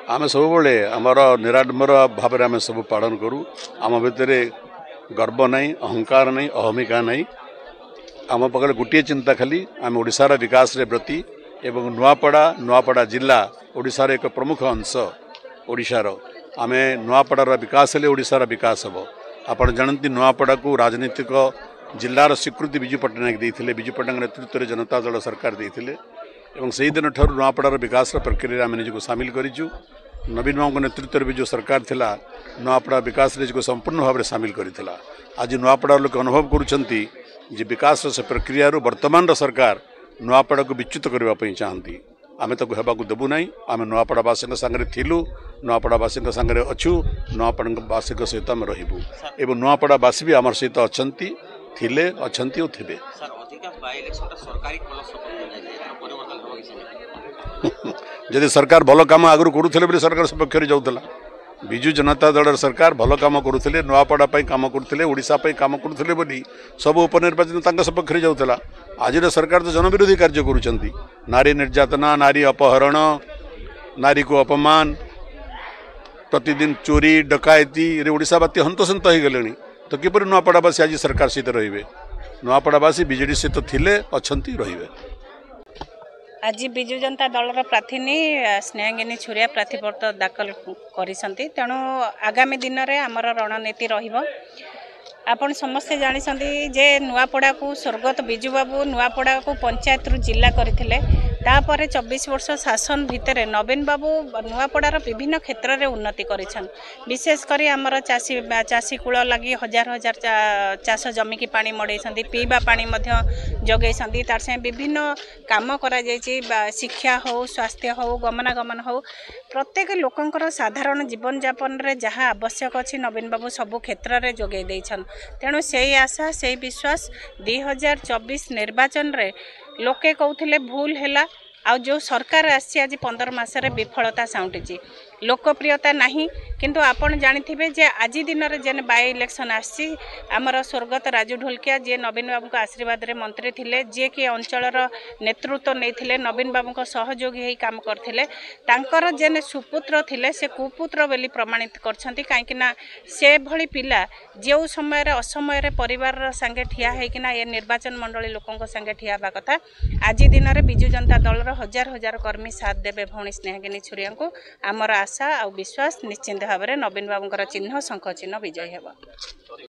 आम सब आमर निराडंबर भाव में सब पालन करूँ आम भितर गर्व नहीं अहंकार नहीं अहमिका नहीं आम पाखे गोटे चिंता खाली आम ओडिशार विकास रे प्रति एवं नुआपड़ा जिला ओडिशार एक प्रमुख अंश ओडिशार आम नुआपड़ार विकास हेले ओडिशार विकास हम आप जानती नुआपड़ा को राजनीतिक जिलार स्वीकृति विजु पट्टनायक देते विजु पट्टनायक नेतृत्व में जनता दल सरकार देते एवं से दिन ठार नुआपड़ार विकास प्रक्रिया आम निजक सामिल करूँ नवीन बाबू नेतृत्व में जो सरकार थिला नुआपड़ा विकास निजक संपूर्ण भाव में सामिल करथिला आज नुआपड़ा लोक अनुभव करुछंती जे विकास से प्रक्रिया वर्तमान सरकार नुआपड़ा को विच्युत करने चाहती आम तो हेबा देबू ना आम नुआपड़ावासी सांगे थिलु नुआपड़ावासी सांगे अच्छु नुआपड़ावासी सहित आम रहिबू एवं नुआपड़ावासी भी आम सहित अच्छी थिले अच्छी और थिबे जदि सरकार भल कम आगु करुले सरकार सपक्ष जाऊला विजु जनता दल सरकार भल कम करुले नुआपड़ा कम करुले ओडिशा कम करुले बोली सब उपनिर्वाचन सपक्ष जाऊला आज सरकार तो जनविरोधी कार्य करुँच नारी निर्यातना नारी अपहरण नारी को अपमान प्रतिदिन चोरी डकायती ओडिशावासी हंतसंत हो गले तो किपर नुआपड़ावासी आज सरकार सहित रे नुआपड़ावासी विजेडी सहित थिले अच्छी रे आज विजु जनता दलर प्रार्थी स्नेहांगिनी छुरिया प्रार्थीपत्र दाखल करिसंती तेणु आगामी दिन में आमर रणनीति रहिबो आपण समस्ते जानिसंती जे नुआपड़ा को स्वर्गत बिजु बाबू नुआपड़ा को पंचायत रु जिला करथिले तापर 24 वर्ष शासन भितर नवीन बाबू नुआपड़ार विभिन्न क्षेत्र में उन्नति करिछन विशेषकर आमर चाषी कूल लगी हजार हजार चाष जमी की पानी मड़ेइछंती पीवा पानी मध्य जगैछंती तार से विभिन्न काम करा जायछि शिक्षा हो स्वास्थ्य हो गमनागमन हो प्रत्येक लोकंकर साधारण जीवन यापन रे जहाँ आवश्यक अछि नवीन बाबू सबु क्षेत्र में जोगै दैछन तेणु से आशा से विश्वास 2024 निर्वाचन रे लोके कहते भूल है आ जो सरकार आसी आज 15 मासरे विफलता साउंटी लोकप्रियता नहीं किंतु आपण जानिथिबे जे आज दिन रे जेन बाय इलेक्शन आसी आमर स्वर्गत राजू ढोलकिया जे नवीन बाबू को आशीर्वाद रे मंत्री थिले जे कि अंचलर नेतृत्व नैथिले नवीन बाबू को सहयोगी हेई काम करथिले तांकर जेन सुपुत्र थिले से कुपुत्र बेली प्रमाणित करछंती काईकिना से भली पिला जो समय रे असमय रे परिवार संगे ठिया हेकिना ये निर्वाचन मंडली लोकंक संगे ठिया बा कथा आज दिन रे बिजु जनता दलर हजार हजार कर्मी साथ देबे भौणी स्नेहागिनी छुरिया को आमर आशा आ विश्वास निश्चिंत भाव में नवीन बाबूंकर चिन्ह शंख चिन्ह विजय हेबा।